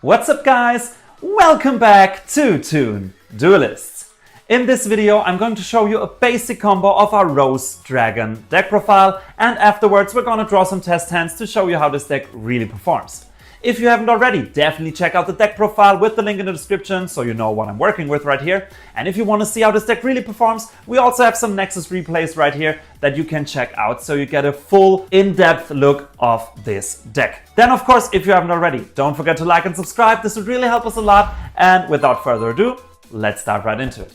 What's up guys? Welcome back to Toon, Duelists. In this video I'm going to show you a basic combo of our Rose Dragon deck profile, and afterwards we're gonna draw some test hands to show you how this deck really performs. If you haven't already, definitely check out the deck profile with the link in the description so you know what I'm working with right here. And if you want to see how this deck really performs, we also have some Nexus replays right here that you can check out so you get a full in-depth look of this deck. Then of course, if you haven't already, don't forget to like and subscribe. This would really help us a lot. And without further ado, let's dive right into it.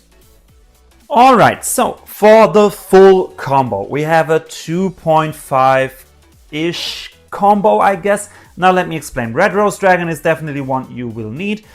Alright, so for the full combo, we have a 2.5-ish combo, I guess. Now let me explain. Red Rose Dragon is definitely one you will need.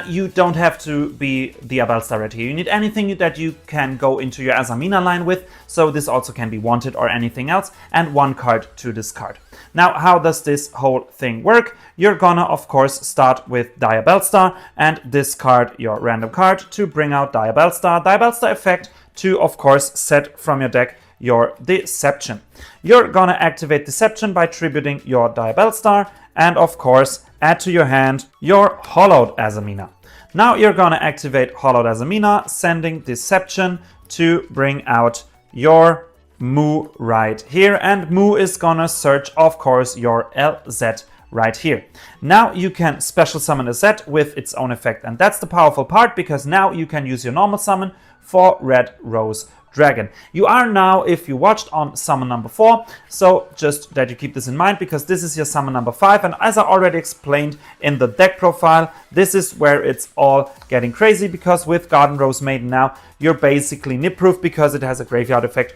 You don't have to be the Bellstar right here. You need anything that you can go into your Azamina line with, so this also can be wanted or anything else, and one card to discard. Now, how does this whole thing work? You're gonna, of course, start with Bellstar and discard your random card to bring out Bellstar. Bellstar effect to, of course, set from your deck your Deception. You're gonna activate Deception by tributing your Bellstar and of course add to your hand your Hollowed Azamina. Now you're gonna activate Hollowed Azamina, sending Deception to bring out your Moo right here, and Moo is gonna search, of course, your LZ right here. Now you can special summon a Z with its own effect, and that's the powerful part because now you can use your normal summon for Red Rose Dragon. You are now, if you watched, on summon number 4, so just that you keep this in mind because this is your summon number 5, and as I already explained in the deck profile, this is where it's all getting crazy because with Garden Rose Maiden now, you're basically nip proof because it has a graveyard effect.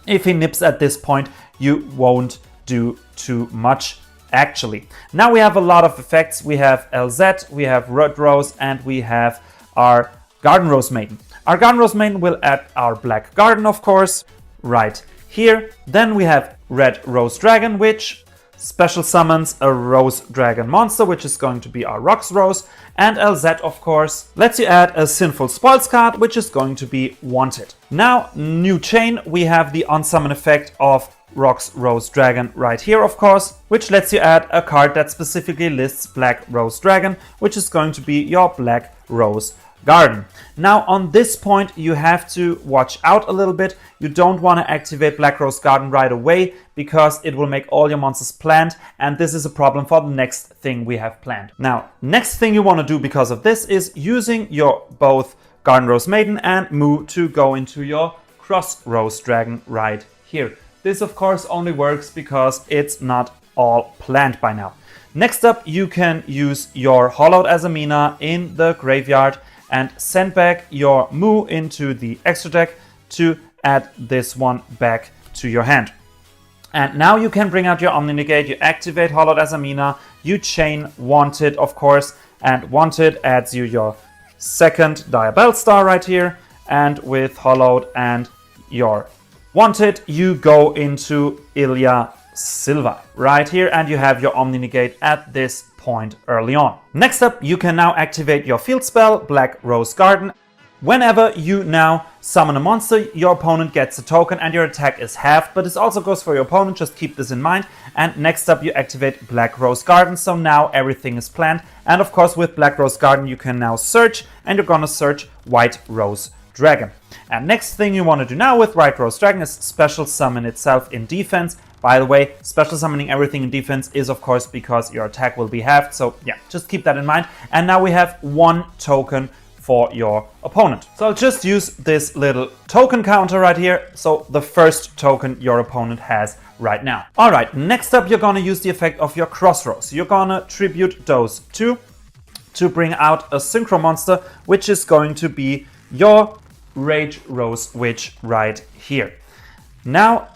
If he nips at this point, you won't do too much actually. Now we have a lot of effects. We have LZ, we have Red Rose, and we have our Garden Rose Maiden. Our Garden Rose Maiden will add our Black Garden, of course, right here. Then we have Red Rose Dragon, which special summons a Rose Dragon monster, which is going to be our Rocks Rose. And LZ, of course, lets you add a Sinful Spoils card, which is going to be wanted. Now, new chain, we have the unsummon effect of Rocks Rose Dragon right here, of course, which lets you add a card that specifically lists Black Rose Dragon, which is going to be your Black Rose Garden. Now on this point you have to watch out a little bit. You don't want to activate Black Rose Garden right away because it will make all your monsters planned, and this is a problem for the next thing we have planned. Now, next thing you want to do because of this is using your both Garden Rose Maiden and Moo to go into your Cross Rose Dragon right here. This of course only works because it's not all planned by now. Next up, you can use your Hollowed Azamina in the graveyard and send back your Moo into the extra deck to add this one back to your hand. And now you can bring out your Omni Negate, you activate Hollowed Azamina, you chain Wanted, of course, and Wanted adds you your second Bellstar right here, and with Hollowed and your Wanted, you go into Ilya Silva right here, and you have your Omni Negate at this point early on. Next up, you can now activate your field spell, Black Rose Garden. Whenever you now summon a monster, your opponent gets a token and your attack is halved, but this also goes for your opponent, just keep this in mind. And next up, you activate Black Rose Garden, so now everything is planned. And of course, with Black Rose Garden, you can now search, and you're gonna search White Rose Dragon. And next thing you want to do now with White Rose Dragon is special summon itself in defense. By the way, special summoning everything in defense is of course because your attack will be halved, so yeah, just keep that in mind. And now we have one token for your opponent. So I'll just use this little token counter right here, so the first token your opponent has right now. Alright, next up you're gonna use the effect of your Crossroads. You're gonna tribute those two to bring out a Synchro monster, which is going to be your Rage Rose Witch right here. Now,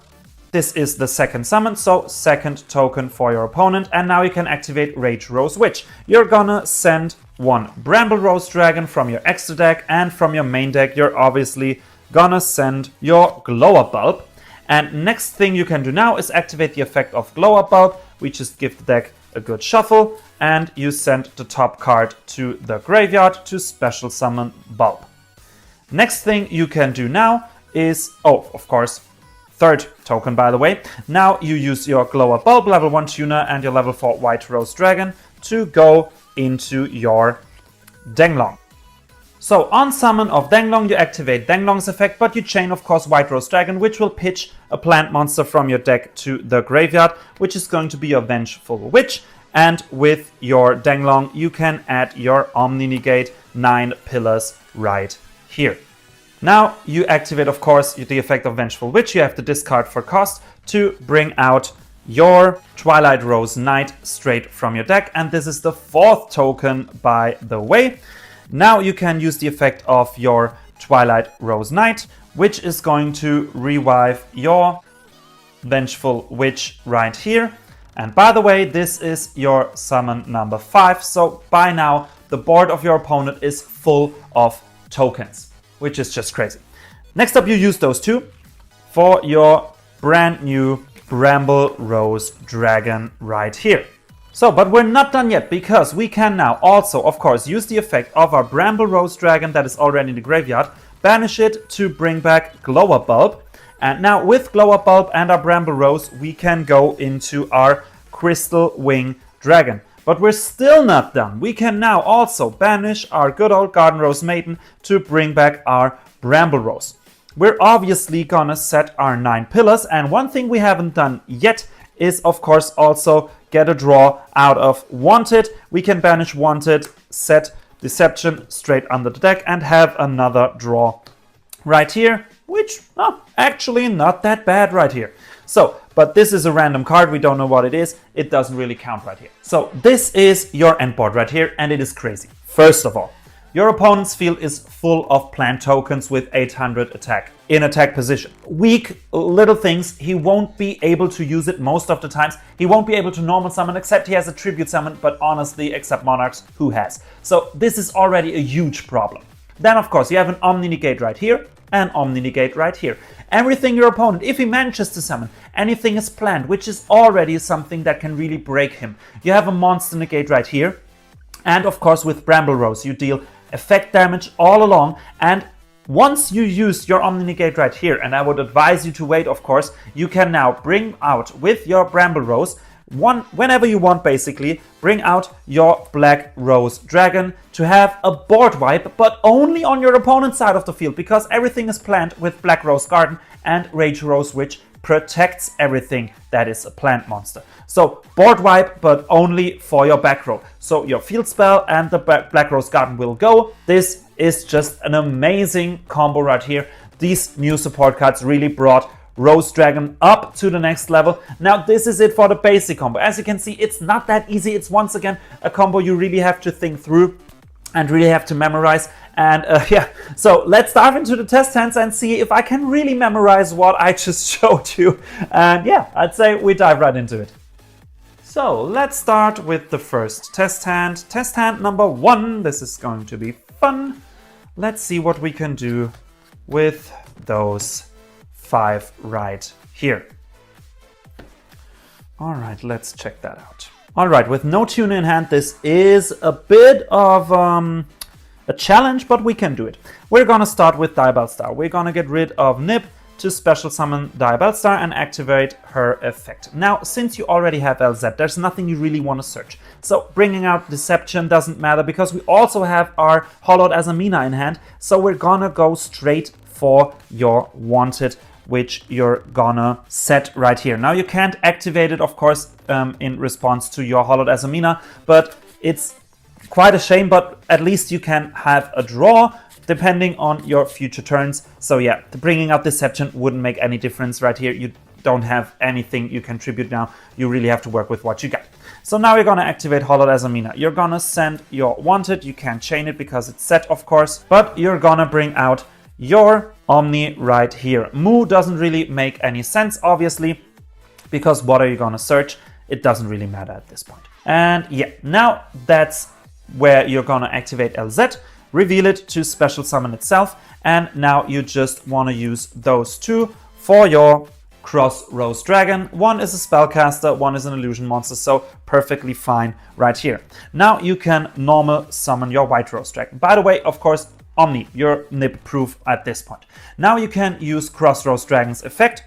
this is the second summon, so second token for your opponent, and now you can activate Rage Rose Witch. You're gonna send one Bramble Rose Dragon from your extra deck, and from your main deck you're obviously gonna send your Glow Up Bulb. And next thing you can do now is activate the effect of Glow Up Bulb. We just give the deck a good shuffle, and you send the top card to the graveyard to special summon Bulb. Next thing you can do now is, of course, third token, by the way. Now you use your Glow Up Bulb, level 1 tuner, and your level 4 White Rose Dragon to go into your Denglong. So on summon of Denglong, you activate Denglong's effect, but you chain, of course, White Rose Dragon, which will pitch a plant monster from your deck to the graveyard, which is going to be your Vengeful Witch. And with your Denglong, you can add your Omni Negate 9 pillars right here. Now you activate, of course, the effect of Vengeful Witch. You have to discard for cost to bring out your Twilight Rose Knight straight from your deck. And this is the 4th token, by the way. Now you can use the effect of your Twilight Rose Knight, which is going to revive your Vengeful Witch right here. And by the way, this is your summon number 5. So by now, the board of your opponent is full of tokens, which is just crazy. Next up, you use those two for your brand new Bramble Rose Dragon right here. So, but we're not done yet, because we can now also, of course, use the effect of our Bramble Rose Dragon that is already in the graveyard, banish it to bring back Glower Bulb. And now with Glower Bulb and our Bramble Rose, we can go into our Crystal Wing Dragon. But we're still not done. We can now also banish our good old Garden Rose Maiden to bring back our Bramble Rose. We're obviously gonna set our 9 pillars, and one thing we haven't done yet is, of course, also get a draw out of Wanted. We can banish Wanted, set Deception straight under the deck, and have another draw right here, which, actually not that bad right here. So, but this is a random card, we don't know what it is, it doesn't really count right here. So this is your end board right here, and it is crazy. First of all, your opponent's field is full of plant tokens with 800 attack in attack position. Weak little things, he won't be able to use it most of the times. He won't be able to normal summon, except he has a tribute summon, but honestly, except Monarchs, who has? So this is already a huge problem. Then, of course, you have an Omni Negate right here, and Omni Negate right here. Everything your opponent, if he manages to summon, anything is planned, which is already something that can really break him. You have a Monster Negate right here, and of course with Bramble Rose you deal effect damage all along, and once you use your Omni Negate right here, and I would advise you to wait, of course, you can now bring out with your Bramble Rose, whenever you want basically, bring out your Black Rose Dragon to have a board wipe, but only on your opponent's side of the field, because everything is planned with Black Rose Garden, and Rage Rose Witch protects everything that is a plant monster. So board wipe, but only for your back row. So your field spell and the Black Rose Garden will go. This is just an amazing combo right here. These new support cards really brought Rose Dragon up to the next level. Now this is it for the basic combo. As you can see, it's not that easy. It's once again a combo you really have to think through and really have to memorize. And yeah, so let's dive into the test hands and see if I can really memorize what I just showed you. And yeah, I'd say we dive right into it. So let's start with the first test hand. Test hand number 1. This is going to be fun. Let's see what we can do with those 5 right here. All right, let's check that out. All right, with no Toon in hand, this is a bit of a challenge, but we can do it. We're gonna start with Diabell Star. We're gonna get rid of Nib to special summon Diabell Star and activate her effect. Now, since you already have LZ, there's nothing you really want to search. So bringing out Deception doesn't matter, because we also have our Hollowed Azamina in hand. So we're gonna go straight for your Wanted, which you're gonna set right here. Now you can't activate it, of course, in response to your Hollowed Azamina, but it's quite a shame, but at least you can have a draw depending on your future turns. So yeah, bringing out Deception wouldn't make any difference right here. You don't have anything you can tribute now. You really have to work with what you got. So now you're gonna activate Hollowed Azamina. You're gonna send your Wanted. You can't chain it because it's set, of course, but you're gonna bring out your Omni right here. Moo doesn't really make any sense, obviously, because what are you gonna search? It doesn't really matter at this point. And yeah, now that's where you're gonna activate LZ, reveal it to special summon itself, and now you just wanna use those two for your Cross Rose Dragon. One is a spellcaster, one is an illusion monster, so perfectly fine right here. Now you can normal summon your White Rose Dragon. By the way, of course, Omni, you're nib proof at this point. Now you can use Cross Rose Dragon's effect,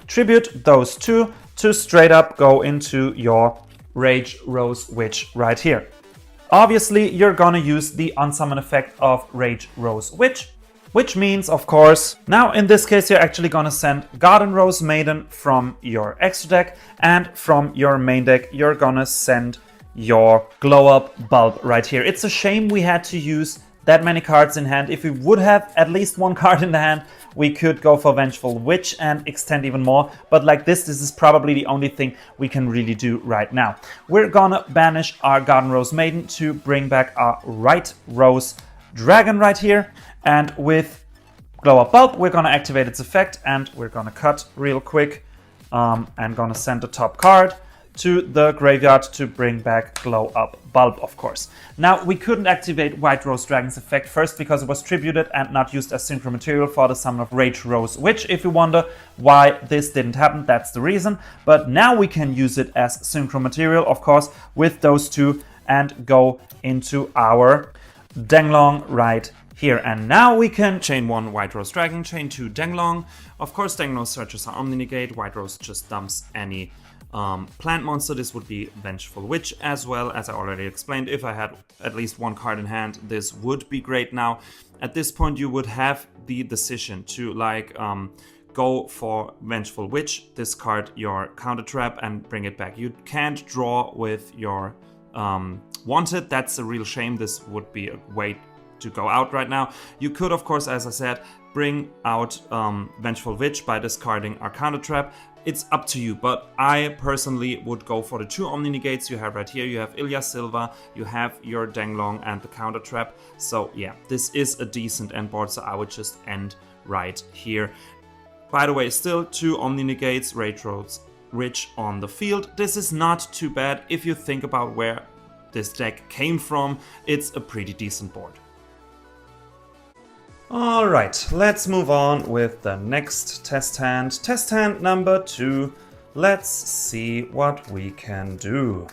tribute those two to straight up go into your Rage Rose Witch right here. Obviously, you're gonna use the unsummon effect of Rage Rose Witch, which means, of course, now in this case, you're actually gonna send Garden Rose Maiden from your extra deck, and from your main deck, you're gonna send your Glow Up Bulb right here. It's a shame we had to use that many cards in hand. If we would have at least one card in the hand, we could go for Vengeful Witch and extend even more. But like this is probably the only thing we can really do right now. We're gonna banish our Garden Rose Maiden to bring back our White Rose Dragon right here. And with Glow Up Bulb, we're gonna activate its effect, and we're gonna cut real quick and gonna send the top card to the graveyard to bring back Glow Up Bulb, of course. Now, we couldn't activate White Rose Dragon's effect first because it was tributed and not used as synchro material for the summon of Rage Rose Witch. If you wonder why this didn't happen, that's the reason. But now we can use it as synchro material, of course, with those two, and go into our Denglong right here. And now we can chain 1 White Rose Dragon, chain 2 Denglong. Of course, Denglong searches are Omni-negate. White Rose just dumps any plant monster. This would be Vengeful Witch as well, as I already explained. If I had at least one card in hand, this would be great. Now, at this point, you would have the decision to go for Vengeful Witch, discard your counter trap, and bring it back. You can't draw with your Wanted. That's a real shame. This would be a way to go out right now. You could, of course, as I said, bring out Vengeful Witch by discarding our counter trap. It's up to you, but I personally would go for the 2 Omni-negates you have right here. You have Ilya Silva, you have your Denglong, and the counter trap. So yeah, this is a decent end board, so I would just end right here. By the way, still 2 Omni-negates, Rage Rose Witch on the field. This is not too bad if you think about where this deck came from. It's a pretty decent board. Alright, let's move on with the next test hand. Test hand number 2. Let's see what we can do.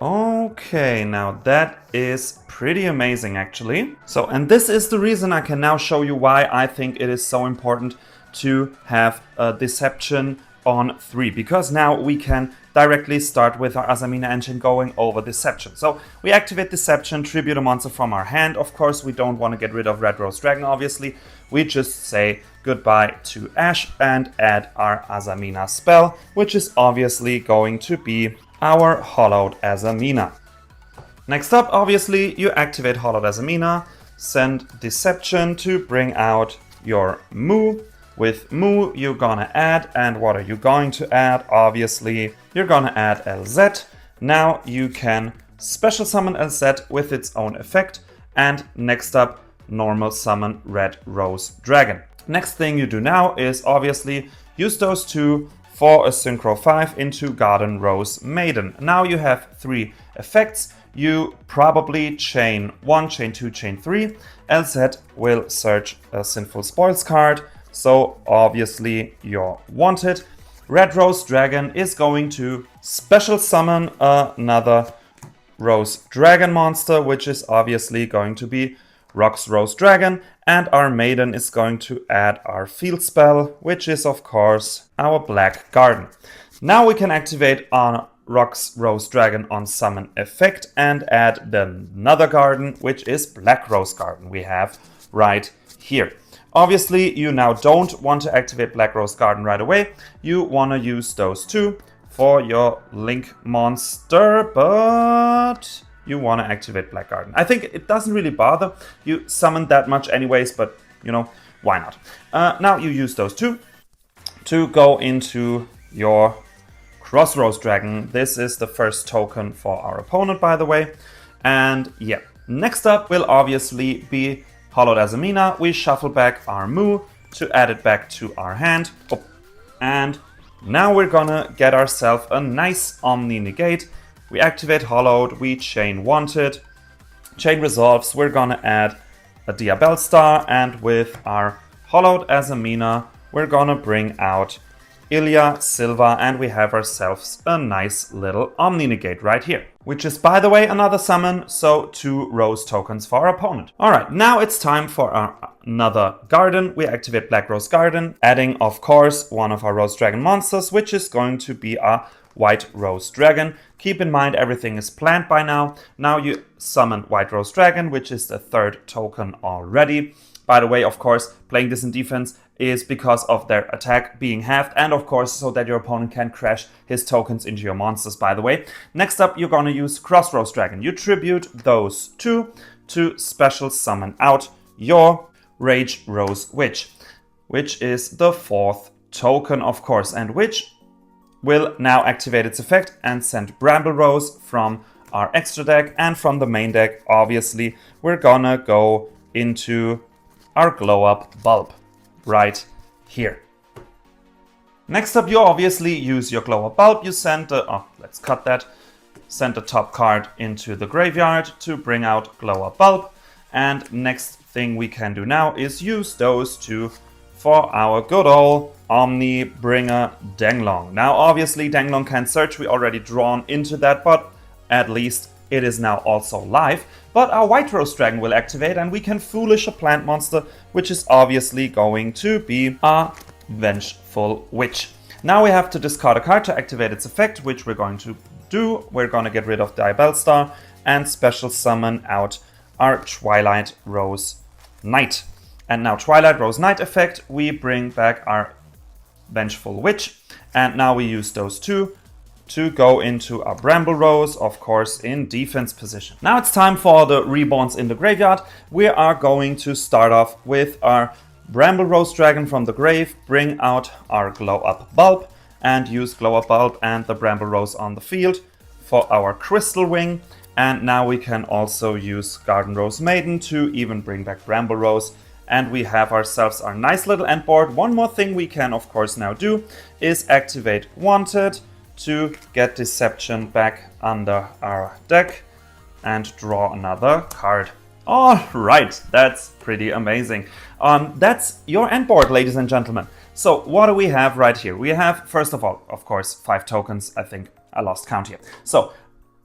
Okay, now that is pretty amazing actually. So, and this is the reason I can now show you why I think it is so important to have a Deception on 3, because now we can directly start with our Azamina engine going over Deception. So we activate Deception, tribute a monster from our hand. Of course, we don't want to get rid of Red Rose Dragon, obviously. We just say goodbye to Ash and add our Azamina spell, which is obviously going to be our Hollowed Azamina. Next up, obviously, you activate Hollowed Azamina, send Deception to bring out your Moo. With Moo, you're gonna add, and what are you going to add? Obviously, you're gonna add LZ. Now you can special summon LZ with its own effect, and next up, normal summon Red Rose Dragon. Next thing you do now is obviously use those 2 for a Synchro 5 into Garden Rose Maiden. Now you have 3 effects. You probably chain 1, chain 2, chain 3. LZ will search a Sinful Spoils card. So obviously you're wanted. Red Rose Dragon is going to special summon another Rose Dragon monster, which is obviously going to be Rox Rose Dragon. And our Maiden is going to add our field spell, which is of course our Black Garden. Now we can activate our Rox Rose Dragon on summon effect and add another garden, which is Black Rose Garden we have right here. Obviously, you now don't want to activate Black Rose Garden right away. You want to use those 2 for your Link monster, but you want to activate Black Garden. I think it doesn't really bother. You summon that much anyways, but, you know, why not? Now you use those 2 to go into your Crossroads Dragon. This is the first token for our opponent, by the way. And yeah, next up will obviously be Hollowed Azamina. We shuffle back our Moo to add it back to our hand. Oh. And now we're gonna get ourselves a nice Omni-negate. We activate Hollowed, we chain Wanted. Chain resolves, we're gonna add a Diabell Star, and with our Hollowed Azamina, we're gonna bring out Ilya Silva, and we have ourselves a nice little Omni-negate right here. Which is, by the way, another summon, so 2 Rose tokens for our opponent. Alright, now it's time for another garden. We activate Black Rose Garden, adding, of course, one of our Rose Dragon monsters, which is going to be our White Rose Dragon. Keep in mind everything is planned by now. Now you summon White Rose Dragon, which is the 3rd token already. By the way, of course, playing this in defense is because of their attack being halved, and of course so that your opponent can crash his tokens into your monsters, by the way. Next up, you're gonna use Cross Rose Dragon. You tribute those two to special summon out your Rage Rose Witch, which is the 4th token, of course, and which will now activate its effect and send Bramble Rose from our extra deck and from the main deck. Obviously, we're gonna go into our Glow Up Bulb right here. Next up, you obviously use your Glow Up Bulb. You send the, let's cut that. Send the top card into the graveyard to bring out Glow Up Bulb. And next thing we can do now is use those two for our good old Omni Bringer Denglong. Now, obviously, Denglong can search. We already drawn into that, but at least it is now also live. But our White Rose Dragon will activate and we can Foolish a plant monster, which is obviously going to be a Vengeful Witch. Now we have to discard a card to activate its effect, which we're going to do. We're going to get rid of Diabellstar and special summon out our Twilight Rose Knight. And now Twilight Rose Knight effect, we bring back our Vengeful Witch. And now we use those two to go into our Bramble Rose, of course, in defense position. Now it's time for the Reborns in the graveyard. We are going to start off with our Bramble Rose Dragon from the grave, bring out our Glow Up Bulb, and use Glow Up Bulb and the Bramble Rose on the field for our Crystal Wing. And now we can also use Garden Rose Maiden to even bring back Bramble Rose. And we have ourselves our nice little end board. One more thing we can, of course, now do is activate Wanted to get Deception back under our deck and draw another card. Alright, that's pretty amazing. That's your end board, ladies and gentlemen. So what do we have right here? We have, first of all, of course, 5 tokens. I think I lost count here. So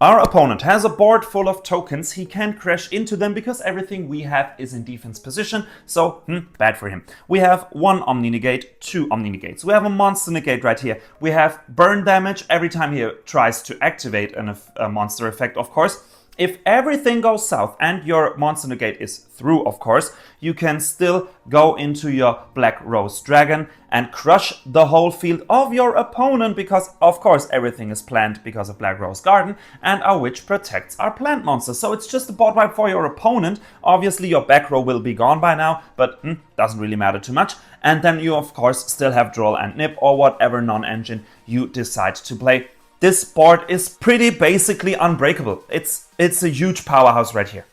our opponent has a board full of tokens. He can't crash into them because everything we have is in defense position. So, bad for him. We have 1 Omni Negate, 2 Omni Negates. We have a Monster Negate right here. We have burn damage every time he tries to activate a monster effect, of course. If everything goes south and your Monster Negate is through, of course, you can still go into your Black Rose Dragon and crush the whole field of your opponent because, of course, everything is planned because of Black Rose Garden and our Witch protects our plant monster. So it's just a board wipe for your opponent. Obviously, your back row will be gone by now, but doesn't really matter too much. And then you, of course, still have Droll and Nip or whatever non-engine you decide to play. This board is pretty basically unbreakable. It's a huge powerhouse right here.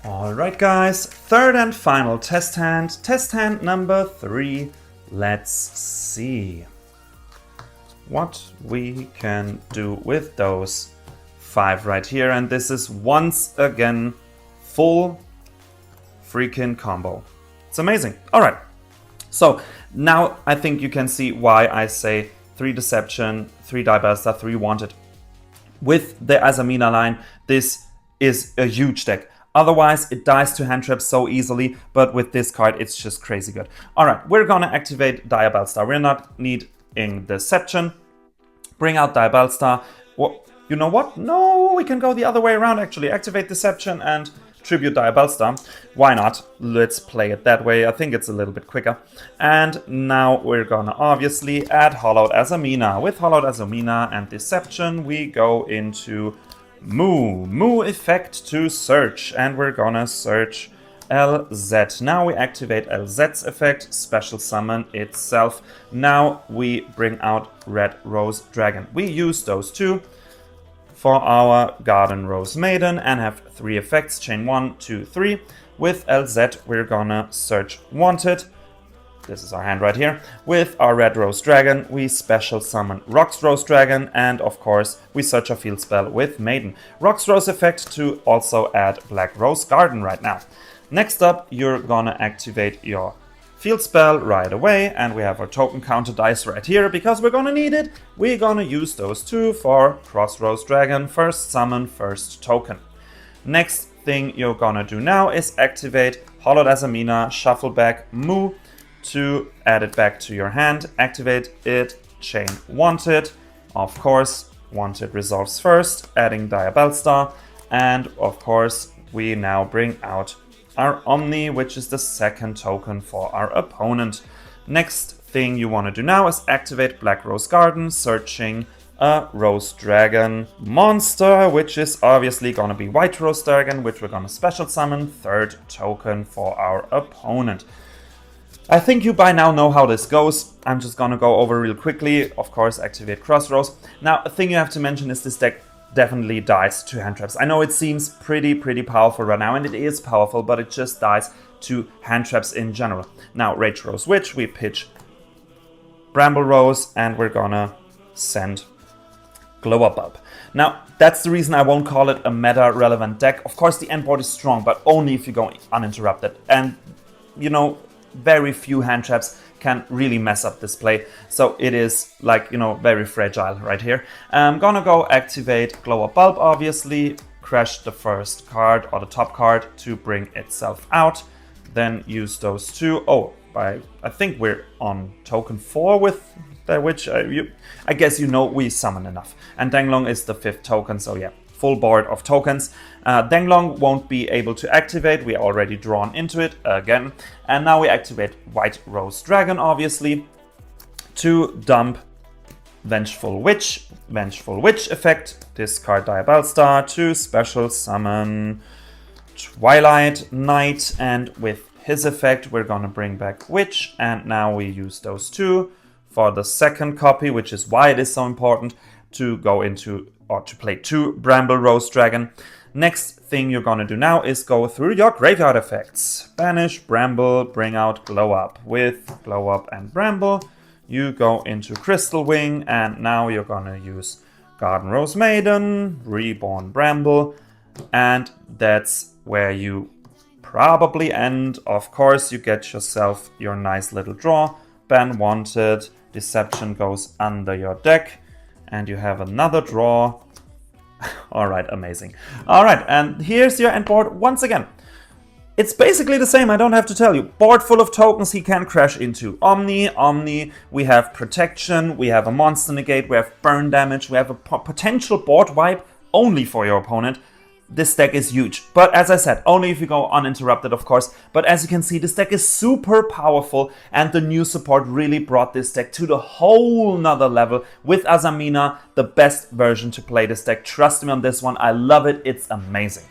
Alright guys, 3rd and final test hand. Test hand number 3. Let's see what we can do with those 5 right here. And this is once again full freaking combo. It's amazing. Alright, so now I think you can see why I say 3 Deception, 3 Diabellstar, 3 Wanted. With the Azamina line, this is a huge deck. Otherwise, it dies to hand traps so easily, but with this card, it's just crazy good. Alright, we're gonna activate Diabellstar. We're not needing Deception. Bring out Diabellstar. Well, you know what? No, we can go the other way around, actually. Activate Deception and tribute Diabellstar. Why not? Let's play it that way. I think it's a little bit quicker. And now we're gonna obviously add Hollowed Azamina. With Hollowed Azamina and Deception, we go into Moo effect to search. And we're gonna search LZ. Now we activate LZ's effect, special summon itself. Now we bring out Red Rose Dragon. We use those two for our Garden Rose Maiden and have 3 effects, chain 1, 2, 3. With LZ, we're gonna search Wanted. This is our hand right here. With our Red Rose Dragon, we special summon Rox Rose Dragon, and of course, we search a field spell with Maiden. Rox Rose effect to also add Black Rose Garden right now. Next up, you're gonna activate your field spell right away, and we have our token counter dice right here because we're gonna need it. We're gonna use those two for Cross Rose Dragon, first summon, first token. Next thing you're gonna do now is activate Hollowed Azamina, shuffle back Moo to add it back to your hand, activate it, chain Wanted, Of course, wanted resolves first, adding Diabellstar, and of course, we now bring out our Omni, which is the second token for our opponent. Next thing you want to do now is activate Black Rose Garden, searching a Rose Dragon monster, which is obviously gonna be White Rose Dragon, which we're gonna special summon, third token for our opponent. I think you by now know how this goes. I'm just gonna go over real quickly. Of course, activate Crossroads. Now, a thing you have to mention is this deck definitely dies to hand traps. I know it seems pretty powerful right now, and it is powerful, but it just dies to hand traps in general. Now, Rage Rose Witch, we pitch Bramble Rose, and we're gonna send Glow Up Bulb. Now, that's the reason I won't call it a meta-relevant deck. Of course, the end board is strong, but only if you go uninterrupted. And, you know, very few hand traps can really mess up this play. So it is, like, you know, very fragile right here. I'm gonna go activate Glow Up Bulb, obviously. Crash the first card, or the top card, to bring itself out. Then use those two. Oh, I think we're on token 4 with which I guess you know we summon enough. And Denglong is the 5th token, so yeah, full board of tokens. Denglong won't be able to activate, we already drawn into it again. And now we activate White Rose Dragon, obviously, to dump Vengeful Witch effect, discard Diabellstar to special summon Twilight Knight, and with his effect we're gonna bring back Witch, and now we use those two for the second copy, which is why it is so important to go into, or to play 2 Bramble Rose Dragon. Next thing you're gonna do now is go through your graveyard effects. Banish Bramble, bring out Glow Up. With Glow Up and Bramble, you go into Crystal Wing, and now you're gonna use Garden Rose Maiden, Reborn Bramble, and that's where you probably end. Of course, you get yourself your nice little draw. Ban Wanted, Deception goes under your deck, and you have another draw. Alright, amazing. Alright, and here's your end board once again. It's basically the same, I don't have to tell you. Board full of tokens he can crash into. Omni, we have Protection, we have a Monster Negate, we have Burn Damage, we have a potential board wipe only for your opponent. This deck is huge, but as I said, only if you go uninterrupted, of course. But as you can see, this deck is super powerful, and the new support really brought this deck to the whole nother level with Azamina, the best version to play this deck. Trust me on this one, I love it, it's amazing.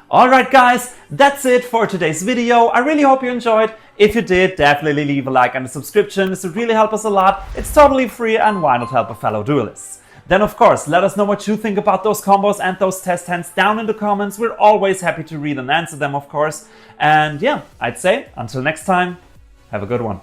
Alright guys, that's it for today's video. I really hope you enjoyed. If you did, definitely leave a like and a subscription. This would really help us a lot. It's totally free, and why not help a fellow duelist? Then of course, let us know what you think about those combos and those test hands down in the comments. We're always happy to read and answer them, of course. And yeah, I'd say until next time, have a good one.